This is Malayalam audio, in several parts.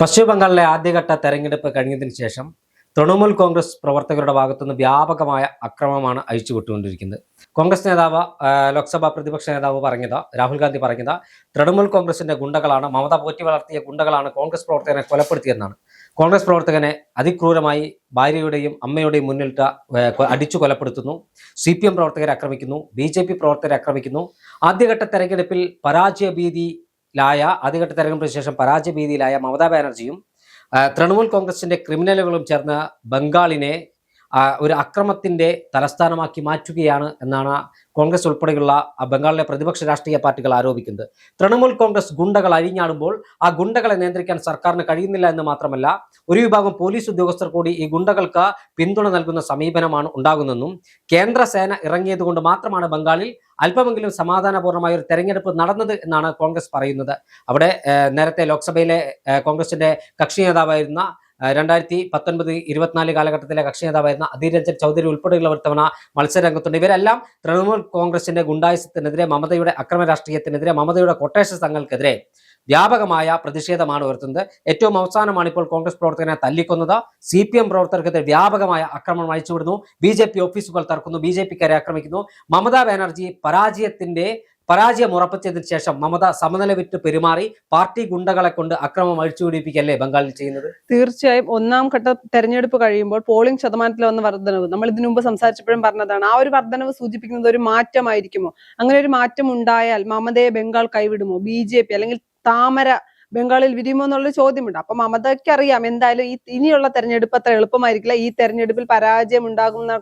പശ്ചിമ ബംഗാളിലെ ആദ്യഘട്ട തെരഞ്ഞെടുപ്പ് കഴിഞ്ഞതിന് ശേഷം തൃണമൂൽ കോൺഗ്രസ് പ്രവർത്തകരുടെ ഭാഗത്തുനിന്ന് വ്യാപകമായ അക്രമമാണ് അഴിച്ചുവിട്ടുകൊണ്ടിരിക്കുന്നത്. കോൺഗ്രസ് നേതാവ് ലോക്സഭാ പ്രതിപക്ഷ നേതാവ് രാഹുൽ ഗാന്ധി പറഞ്ഞത് തൃണമൂൽ കോൺഗ്രസിന്റെ ഗുണ്ടകളാണ്, മമത പോറ്റി വളർത്തിയ ഗുണ്ടകളാണ് കോൺഗ്രസ് പ്രവർത്തകനെ കൊലപ്പെടുത്തിയെന്നാണ്. കോൺഗ്രസ് പ്രവർത്തകനെ അതിക്രൂരമായി ഭാര്യയുടെയും അമ്മയുടെയും മുന്നിലിട്ട് അടിച്ചു കൊലപ്പെടുത്തുന്നു. CPM പ്രവർത്തകരെ ആക്രമിക്കുന്നു, BJP പ്രവർത്തകരെ ആക്രമിക്കുന്നു. ആദ്യഘട്ട തെരഞ്ഞെടുപ്പിൽ ആദ്യഘട്ട തെരഞ്ഞെടുപ്പിന് ശേഷം പരാജയഭീതിയിലായ മമതാ ബാനർജിയും തൃണമൂൽ കോൺഗ്രസിന്റെ ക്രിമിനലുകളും ചേർന്ന് ബംഗാളിനെ ഒരു അക്രമത്തിന്റെ തലസ്ഥാനമാക്കി മാറ്റുകയാണ് എന്നാണ് കോൺഗ്രസ് ഉൾപ്പെടെയുള്ള ബംഗാളിലെ പ്രതിപക്ഷ രാഷ്ട്രീയ പാർട്ടികൾ ആരോപിക്കുന്നത്. തൃണമൂൽ കോൺഗ്രസ് ഗുണ്ടകൾ അഴിഞ്ഞാടുമ്പോൾ ആ ഗുണ്ടകളെ നിയന്ത്രിക്കാൻ സർക്കാരിന് കഴിയുന്നില്ല എന്ന് മാത്രമല്ല, ഒരു വിഭാഗം പോലീസ് ഉദ്യോഗസ്ഥർ കൂടി ഈ ഗുണ്ടകൾക്ക് പിന്തുണ നൽകുന്ന സമീപനമാണ് ഉണ്ടാകുന്നതെന്നും കേന്ദ്ര സേന ഇറങ്ങിയതുകൊണ്ട് മാത്രമാണ് ബംഗാളിൽ അല്പമെങ്കിലും സമാധാനപൂർണ്ണമായ ഒരു തെരഞ്ഞെടുപ്പ് നടന്നത് എന്നാണ് കോൺഗ്രസ് പറയുന്നത്. അവിടെ നേരത്തെ ലോക്സഭയിലെ കോൺഗ്രസിന്റെ കക്ഷി നേതാവായിരുന്ന 2019-24 കാലഘട്ടത്തിലെ കക്ഷി നേതാവായിരുന്ന അധീർ രഞ്ജൻ ചൗധരി ഉൾപ്പെടെയുള്ളവർ തവണ മത്സരരംഗത്തുണ്ട്. ഇവരെല്ലാം തൃണമൂൽ കോൺഗ്രസിന്റെ ഗുണ്ടായുസത്തിനെതിരെ, മമതയുടെ അക്രമ രാഷ്ട്രീയത്തിനെതിരെ, മമതയുടെ കൊട്ടേഷൻ സംഘങ്ങൾക്കെതിരെ വ്യാപകമായ പ്രതിഷേധമാണ് ഉയർത്തുന്നത്. ഏറ്റവും അവസാനമാണ് ഇപ്പോൾ കോൺഗ്രസ് പ്രവർത്തകനെ തല്ലിക്കൊന്നത്. CPM പ്രവർത്തകർക്കെതിരെ വ്യാപകമായ ആക്രമണം അഴിച്ചുവിടുന്നു. BJP ഓഫീസുകൾ തകർക്കുന്നു, BJPക്കാരെ ആക്രമിക്കുന്നു. മമതാ ബാനർജി പരാജയം ഉറപ്പിച്ചതിന് ശേഷം മമത സമനില വിട്ട് പെരുമാറി പാർട്ടി ഗുണ്ടകളെ കൊണ്ട് അക്രമം അഴിച്ചുപിടിപ്പിക്കല്ലേ ബംഗാളിൽ ചെയ്യുന്നത്? തീർച്ചയായും ഒന്നാം ഘട്ട തെരഞ്ഞെടുപ്പ് കഴിയുമ്പോൾ പോളിംഗ് ശതമാനത്തിൽ വന്ന വർധനവ് നമ്മൾ ഇതിനു മുമ്പ് സംസാരിച്ചപ്പോഴും പറഞ്ഞതാണ്. ആ ഒരു വർധനവ് സൂചിപ്പിക്കുന്നത് ഒരു മാറ്റമായിരിക്കുമോ? അങ്ങനെ ഒരു മാറ്റം ഉണ്ടായാൽ മമതയെ ബംഗാൾ കൈവിടുമോ? BJP അല്ലെങ്കിൽ താമര ബംഗാളിൽ വിരിയുമോ എന്നുള്ള ചോദ്യമുണ്ട്. അപ്പൊ മമതയ്ക്ക് അറിയാം എന്തായാലും ഇനിയുള്ള തെരഞ്ഞെടുപ്പ് അത്ര എളുപ്പമായിരിക്കില്ല. ഈ തെരഞ്ഞെടുപ്പിൽ പരാജയം ഉണ്ടാകുന്ന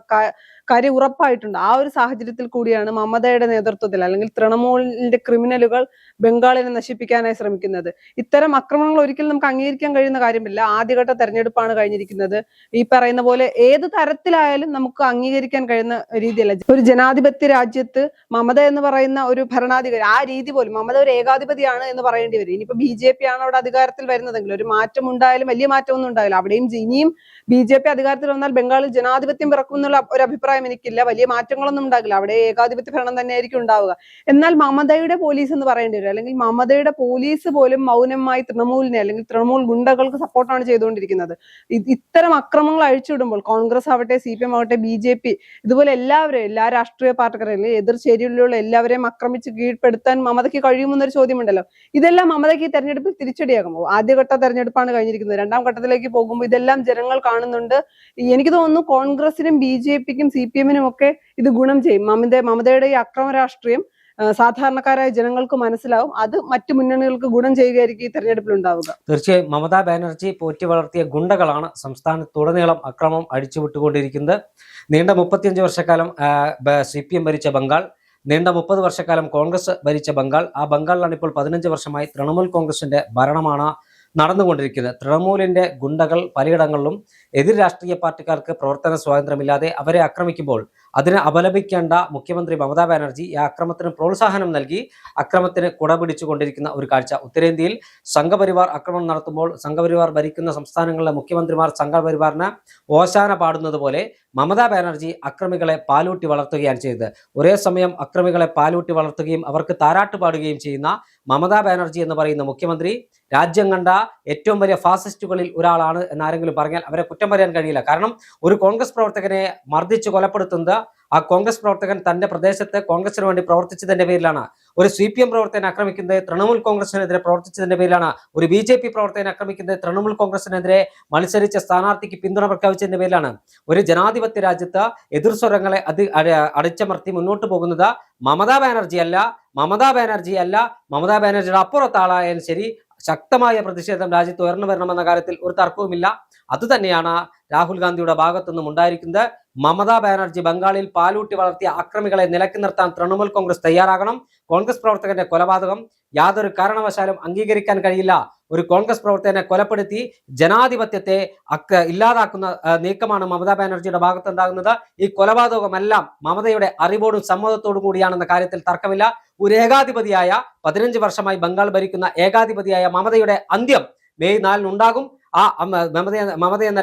കാര്യം ഉറപ്പായിട്ടുണ്ട്. ആ ഒരു സാഹചര്യത്തിൽ കൂടിയാണ് മമതയുടെ നേതൃത്വത്തിൽ അല്ലെങ്കിൽ തൃണമൂലിന്റെ ക്രിമിനലുകൾ ബംഗാളിനെ നശിപ്പിക്കാനായി ശ്രമിക്കുന്നത്. ഇത്തരം ആക്രമണങ്ങൾ ഒരിക്കലും നമുക്ക് അംഗീകരിക്കാൻ കഴിയുന്ന കാര്യമില്ല. ആദ്യഘട്ട തെരഞ്ഞെടുപ്പാണ് കഴിഞ്ഞിരിക്കുന്നത്. ഈ പറയുന്ന പോലെ ഏത് തരത്തിലായാലും നമുക്ക് അംഗീകരിക്കാൻ കഴിയുന്ന രീതിയല്ല. ഒരു ജനാധിപത്യ രാജ്യത്ത് മമത എന്ന് പറയുന്ന ഒരു ഭരണാധികാരി, ആ രീതി പോലും മമത ഒരു ഏകാധിപതിയാണ് എന്ന് പറയേണ്ടി വരും. ഇനിയിപ്പോ BJP ആണ് അവിടെ അധികാരത്തിൽ വരുന്നതെങ്കിൽ ഒരു മാറ്റം ഉണ്ടായാലും വലിയ മാറ്റമൊന്നും ഉണ്ടാവില്ല. അവിടെയും ഇനിയും BJP അധികാരത്തിൽ വന്നാൽ ബംഗാളിൽ ജനാധിപത്യം പിറക്കും എന്നുള്ള ഒരു അഭിപ്രായം എനിക്കില്ല. വലിയ മാറ്റങ്ങളൊന്നും ഉണ്ടാകില്ല. അവിടെ ഏകാധിപത്യ ഭരണം തന്നെയായിരിക്കും ഉണ്ടാവുക. എന്നാൽ മമതയുടെ പോലീസ് എന്ന് പറയേണ്ടി വരും. അല്ലെങ്കിൽ മമതയുടെ പോലീസ് പോലും മൗനമായി തൃണമൂലിനെ അല്ലെങ്കിൽ തൃണമൂൽ ഗുണ്ടകൾക്ക് സപ്പോർട്ടാണ് ചെയ്തുകൊണ്ടിരിക്കുന്നത്. ഇത്തരം അക്രമങ്ങൾ അഴിച്ചുവിടുമ്പോൾ കോൺഗ്രസ് ആവട്ടെ, CPM ആവട്ടെ, BJP ഇതുപോലെ എല്ലാ രാഷ്ട്രീയ പാർട്ടിക്കാരെയും എതിർ ചേരിയിലുള്ള എല്ലാവരെയും ആക്രമിച്ച് കീഴ്പ്പെടുത്താൻ മമതയ്ക്ക് കഴിയുമെന്നൊരു ചോദ്യമുണ്ടല്ലോ. ഇതെല്ലാം മമതയ്ക്ക് ഈ തെരഞ്ഞെടുപ്പിൽ തിരിച്ചടിയാകുമോ? ആദ്യഘട്ട തെരഞ്ഞെടുപ്പാണ് കഴിഞ്ഞിരിക്കുന്നത്. രണ്ടാം ഘട്ടത്തിലേക്ക് പോകുമ്പോൾ ഇതെല്ലാം ജനങ്ങൾ കാണുന്നുണ്ട്. എനിക്ക് തോന്നുന്നു കോൺഗ്രസിനും BJPക്കും CPM-നും ഒക്കെ ഇത് ഗുണം ചെയ്യും. മമതയുടെ ഈ അക്രമ രാഷ്ട്രീയം സാധാരണക്കാരായ ജനങ്ങൾക്ക് മനസ്സിലാവും. അത് മറ്റു മുന്നണികൾക്ക് ഗുണം ചെയ്യുകയായിരിക്കും ഈ തെരഞ്ഞെടുപ്പിൽ ഉണ്ടാവുക. തീർച്ചയായും മമതാ ബാനർജി പോറ്റി വളർത്തിയ ഗുണ്ടകളാണ് സംസ്ഥാനത്തുടനീളം അക്രമം അഴിച്ചുവിട്ടുകൊണ്ടിരിക്കുന്നത്. നീണ്ട 35 വർഷക്കാലം CPM ഭരിച്ച ബംഗാൾ, നീണ്ട 30 വർഷക്കാലം കോൺഗ്രസ് ഭരിച്ച ബംഗാൾ, ആ ബംഗാളിലാണ് ഇപ്പോൾ 15 വർഷമായി തൃണമൂൽ കോൺഗ്രസിന്റെ ഭരണമാണ് നടന്നുകൊണ്ടിരിക്കുന്നത്. തൃണമൂലിന്റെ ഗുണ്ടകൾ പലയിടങ്ങളിലും എതിർ രാഷ്ട്രീയ പാർട്ടിക്കാർക്ക് പ്രവർത്തന സ്വാതന്ത്ര്യമില്ലാതെ അവരെ ആക്രമിക്കുമ്പോൾ അതിനെ അപലപിക്കേണ്ട മുഖ്യമന്ത്രി മമതാ ബാനർജി ഈ അക്രമത്തിന് പ്രോത്സാഹനം നൽകി അക്രമത്തിന് കുടപിടിച്ചുകൊണ്ടിരിക്കുന്ന ഒരു കാഴ്ച. ഉത്തരേന്ത്യയിൽ സംഘപരിവാർ ആക്രമണം നടത്തുമ്പോൾ സംഘപരിവാർ ഭരിക്കുന്ന സംസ്ഥാനങ്ങളിലെ മുഖ്യമന്ത്രിമാർ സംഘപരിവാറിന് ഓശാന പാടുന്നത് പോലെ മമതാ ബാനർജി അക്രമികളെ പാലൂട്ടി വളർത്തുകയാണ് ചെയ്തത്. ഒരേ സമയം അക്രമികളെ പാലൂട്ടി വളർത്തുകയും അവർക്ക് താരാട്ട് പാടുകയും ചെയ്യുന്ന മമതാ ബാനർജി എന്ന് പറയുന്ന മുഖ്യമന്ത്രി രാജ്യം കണ്ട ഏറ്റവും വലിയ ഫാസിസ്റ്റുകളിൽ ഒരാളാണ് എന്നാരെങ്കിലും പറഞ്ഞാൽ അവരെ കുറ്റം പറയാൻ കഴിയില്ല. കാരണം ഒരു കോൺഗ്രസ് പ്രവർത്തകനെ മർദ്ദിച്ച് കൊലപ്പെടുത്തുന്നത് ആ കോൺഗ്രസ് പ്രവർത്തകൻ തന്റെ പ്രദേശത്ത് കോൺഗ്രസിന് വേണ്ടി പ്രവർത്തിച്ചതിന്റെ പേരിലാണ്. ഒരു CPM പ്രവർത്തകനെ ആക്രമിക്കുന്നത് തൃണമൂൽ കോൺഗ്രസിനെതിരെ പ്രവർത്തിച്ചതിന്റെ പേരിലാണ്. ഒരു BJP പ്രവർത്തകനെ ആക്രമിക്കുന്നത് തൃണമൂൽ കോൺഗ്രസിനെതിരെ മത്സരിച്ച സ്ഥാനാർത്ഥിക്ക് പിന്തുണ പ്രഖ്യാപിച്ചതിന്റെ പേരിലാണ്. ഒരു ജനാധിപത്യ രാജ്യത്ത് എതിർസ്വരങ്ങളെ അടിച്ചമർത്തി മുന്നോട്ട് പോകുന്നത് മമതാ ബാനർജി അല്ല. മമതാ ബാനർജിയുടെ അപ്പുറത്താളായാലും ശരി, ശക്തമായ പ്രതിഷേധം രാജ്യത്ത് ഉയർന്നു വരണമെന്ന കാര്യത്തിൽ ഒരു തർക്കവുമില്ല. അതുതന്നെയാണ് രാഹുൽ ഗാന്ധിയുടെ ഭാഗത്തുനിന്നും ഉണ്ടായിരിക്കുന്നത്. മമതാ ബാനർജി ബംഗാളിൽ പാലൂട്ടി വളർത്തിയ അക്രമികളെ നിലക്കി നിർത്താൻ തൃണമൂൽ കോൺഗ്രസ് തയ്യാറാകണം. കോൺഗ്രസ് പ്രവർത്തകന്റെ കൊലപാതകം യാതൊരു കാരണവശാലും അംഗീകരിക്കാൻ കഴിയില്ല. ഒരു കോൺഗ്രസ് പ്രവർത്തകനെ കൊലപ്പെടുത്തി ജനാധിപത്യത്തെ ഇല്ലാതാക്കുന്ന നീക്കമാണ് മമതാ ബാനർജിയുടെ ഭാഗത്തുണ്ടാകുന്നത്. ഈ കൊലപാതകമെല്ലാം മമതയുടെ അറിവോടും സമ്മതത്തോടും കൂടിയാണെന്ന കാര്യത്തിൽ തർക്കമില്ല. ഒരു ഏകാധിപതിയായ 15 വർഷമായി ബംഗാൾ ഭരിക്കുന്ന ഏകാധിപതിയായ മമതയുടെ അന്ത്യം മെയ് 4 ഉണ്ടാകും. ആ മമത എന്ന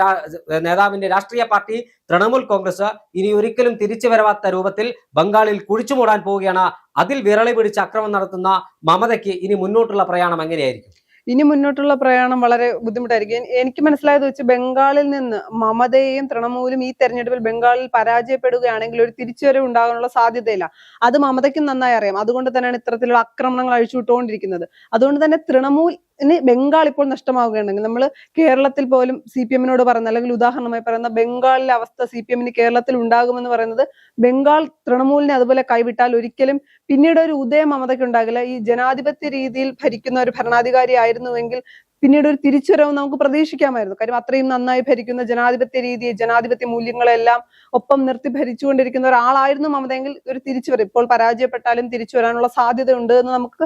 നേതാവിന്റെ രാഷ്ട്രീയ പാർട്ടി തൃണമൂൽ കോൺഗ്രസ് ഇനി ഒരിക്കലും തിരിച്ചു വരാത്ത രൂപത്തിൽ ബംഗാളിൽ കുഴിച്ചുമൂടാൻ പോവുകയാണ്. അതിൽ വിരളി പിടിച്ച് അക്രമം നടത്തുന്ന മമതയ്ക്ക് ഇനി മുന്നോട്ടുള്ള പ്രയാണം എങ്ങനെയായിരിക്കും? ഇനി മുന്നോട്ടുള്ള പ്രയാണം വളരെ ബുദ്ധിമുട്ടായിരിക്കും. എനിക്ക് മനസ്സിലായത് വെച്ച് ബംഗാളിൽ നിന്ന് മമതയും തൃണമൂലും ഈ തെരഞ്ഞെടുപ്പിൽ ബംഗാളിൽ പരാജയപ്പെടുകയാണെങ്കിൽ ഒരു തിരിച്ചുവരവ് ഉണ്ടാകാനുള്ള സാധ്യതയില്ല. അത് മമതയ്ക്കും നന്നായി അറിയാം. അതുകൊണ്ട് തന്നെയാണ് ഇത്തരത്തിലുള്ള ആക്രമണങ്ങൾ അഴിച്ചുവിട്ടുകൊണ്ടിരിക്കുന്നത്. അതുകൊണ്ട് തന്നെ തൃണമൂലിന് ബംഗാൾ ഇപ്പോൾ നഷ്ടമാവുകയാണെങ്കിൽ നമ്മൾ കേരളത്തിൽ പോലും CPM-നോട് പറയുന്ന, അല്ലെങ്കിൽ ഉദാഹരണമായി പറയുന്ന ബംഗാളിലെ അവസ്ഥ CPM-ന് കേരളത്തിൽ ഉണ്ടാകുമെന്ന് പറയുന്നത്, ബംഗാൾ തൃണമൂലിനെ അതുപോലെ കൈവിട്ടാൽ ഒരിക്കലും പിന്നീട് ഒരു ഉദയം മമതയ്ക്ക് ഉണ്ടാകില്ല. ഈ ജനാധിപത്യ രീതിയിൽ ഭരിക്കുന്ന ഒരു ഭരണാധികാരി ആയിരുന്നുവെങ്കിൽ പിന്നീട് ഒരു തിരിച്ചുവരവ് നമുക്ക് പ്രതീക്ഷിക്കാമായിരുന്നു. കാര്യം അത്രയും നന്നായി ഭരിക്കുന്ന ജനാധിപത്യ രീതി, ജനാധിപത്യ മൂല്യങ്ങളെല്ലാം ഒപ്പം നിർത്തി ഭരിച്ചുകൊണ്ടിരിക്കുന്ന ഒരാളായിരുന്നു മമതയെങ്കിൽ ഒരു തിരിച്ചുവരവ്, ഇപ്പോൾ പരാജയപ്പെട്ടാലും തിരിച്ചു വരാനുള്ള സാധ്യത ഉണ്ട് എന്ന് നമുക്ക്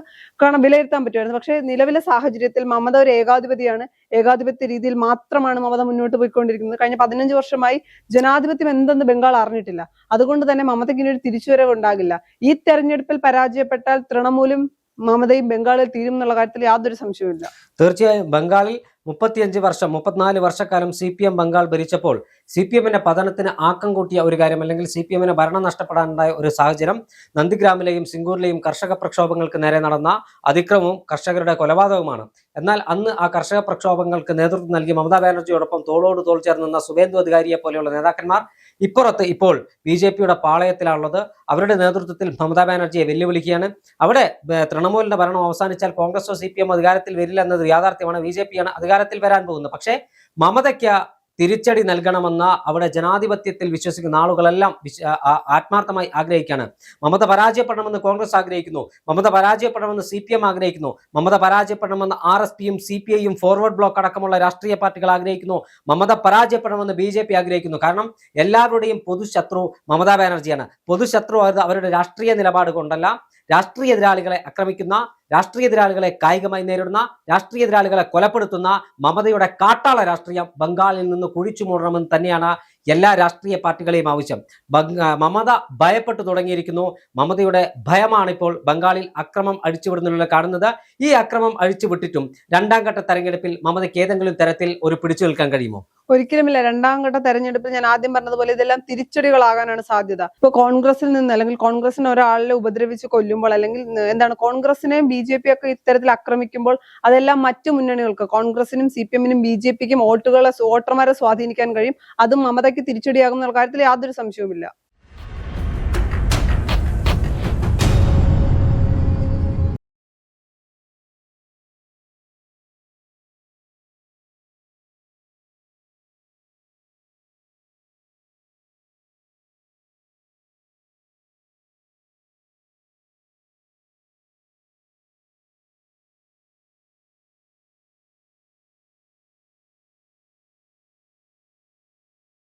വിലയിരുത്താൻ പറ്റുമായിരുന്നു. പക്ഷേ നിലവിലെ സാഹചര്യത്തിൽ മമത ഒരു ഏകാധിപതിയാണ്. ഏകാധിപത്യ രീതിയിൽ മാത്രമാണ് മമത മുന്നോട്ട് പോയിക്കൊണ്ടിരിക്കുന്നത്. കഴിഞ്ഞ 15 വർഷമായി ജനാധിപത്യം എന്തെന്ന് ബംഗാൾ അറിഞ്ഞിട്ടില്ല. അതുകൊണ്ട് തന്നെ മമതയ്ക്ക് ഇനി ഒരു തിരിച്ചുവരവ് ഉണ്ടാകില്ല. ഈ തെരഞ്ഞെടുപ്പിൽ പരാജയപ്പെട്ടാൽ തൃണമൂലും മമതയും ബംഗാളിൽ തീരും എന്നുള്ള കാര്യത്തിൽ യാതൊരു സംശയവുമില്ല. തീർച്ചയായും ബംഗാളിൽ 34 വർഷക്കാലം CPM ബംഗാൾ ഭരിച്ചപ്പോൾ CPM-ന്റെ പതനത്തിന് ആക്കം കൂട്ടിയ ഒരു കാര്യം, അല്ലെങ്കിൽ CPM-ന് ഭരണം നഷ്ടപ്പെടാനുണ്ടായ ഒരു സാഹചര്യം, നന്ദിഗ്രാമിലെയും സിംഗൂരിലെയും കർഷക പ്രക്ഷോഭങ്ങൾക്ക് നേരെ നടന്ന അതിക്രമവും കർഷകരുടെ കൊലപാതകവുമാണ്. എന്നാൽ അന്ന് ആ കർഷക പ്രക്ഷോഭങ്ങൾക്ക് നേതൃത്വം നൽകി മമതാ ബാനർജിയോടൊപ്പം തോളോട് തോൾ ചേർന്ന് നിന്ന സുവേന്ദു അധികാരിയെ പോലെയുള്ള നേതാക്കന്മാർ ഇപ്പുറത്ത് ഇപ്പോൾ BJP-യുടെ പാളയത്തിലാണുള്ളത്. അവരുടെ നേതൃത്വത്തിൽ മമതാ ബാനർജിയെ വെല്ലുവിളിക്കുകയാണ്. അവിടെ തൃണമൂലിന്റെ ഭരണം അവസാനിച്ചാൽ കോൺഗ്രസോ CPM അധികാരത്തിൽ വരില്ല എന്നത് യാഥാർത്ഥ്യമാണ്. BJP-യാണ് അധികാരത്തിൽ വരാൻ പോകുന്നത്. പക്ഷേ മമതയ്ക്ക് തിരിച്ചടി നൽകണമെന്ന അവിടെ ജനാധിപത്യത്തിൽ വിശ്വസിക്കുന്ന ആളുകളെല്ലാം ആത്മാർത്ഥമായി ആഗ്രഹിക്കുകയാണ്. മമത പരാജയപ്പെടണമെന്ന് കോൺഗ്രസ് ആഗ്രഹിക്കുന്നു, മമത പരാജയപ്പെടണമെന്ന് CPM ആഗ്രഹിക്കുന്നു, മമത പരാജയപ്പെടണമെന്ന് RSPയും CPIയും ഫോർവേഡ് ബ്ലോക്ക് അടക്കമുള്ള രാഷ്ട്രീയ പാർട്ടികൾ ആഗ്രഹിക്കുന്നു, മമത പരാജയപ്പെടണമെന്ന് BJP ആഗ്രഹിക്കുന്നു. കാരണം എല്ലാവരുടെയും പൊതുശത്രു മമതാ ബാനർജിയാണ്. പൊതുശത്രു അവരുടെ രാഷ്ട്രീയ നിലപാട് കൊണ്ടല്ല, രാഷ്ട്രീയ എതിരാളികളെ ആക്രമിക്കുന്ന, രാഷ്ട്രീയ എതിരാളികളെ കായികമായി നേരിടുന്ന, രാഷ്ട്രീയ എതിരാളികളെ കൊലപ്പെടുത്തുന്ന മമതയുടെ കാട്ടാള രാഷ്ട്രീയം ബംഗാളിൽ നിന്ന് കുഴിച്ചു മൂടണമെന്ന് തന്നെയാണ് എല്ലാ രാഷ്ട്രീയ പാർട്ടികളെയും ആവശ്യം. മമത ഭയപ്പെട്ടു തുടങ്ങിയിരിക്കുന്നു. മമതയുടെ ഭയമാണ് ഇപ്പോൾ ബംഗാളിൽ അക്രമം അഴിച്ചുവിടുന്നതിലൂടെ കാണുന്നത്. ഈ അക്രമം അഴിച്ചുവിട്ടിട്ടും രണ്ടാം ഘട്ട തെരഞ്ഞെടുപ്പിൽ മമതയ്ക്ക് ഏതെങ്കിലും തരത്തിൽ ഒരു പിടിച്ചു നിൽക്കാൻ കഴിയുമോ? ഒരിക്കലുമില്ല. രണ്ടാം ഘട്ട തെരഞ്ഞെടുപ്പിൽ ഞാൻ ആദ്യം പറഞ്ഞതുപോലെ ഇതെല്ലാം തിരിച്ചടികളാകാനാണ് സാധ്യത. ഇപ്പൊ കോൺഗ്രസിൽ നിന്ന്, അല്ലെങ്കിൽ കോൺഗ്രസിനെ ഒരാളെ ഉപദ്രവിച്ച് കൊല്ലുമ്പോൾ, അല്ലെങ്കിൽ കോൺഗ്രസിനെയും BJP ഒക്കെ ഇത്തരത്തിൽ ആക്രമിക്കുമ്പോൾ അതെല്ലാം മറ്റു മുന്നണികൾക്ക്, കോൺഗ്രസിനും CPM-നും BJP-ക്കും വോട്ടർമാരെ സ്വാധീനിക്കാൻ കഴിയും. അതും മമതയ്ക്ക് തിരിച്ചടിയാകുന്ന കാര്യത്തിൽ യാതൊരു സംശയവുമില്ല.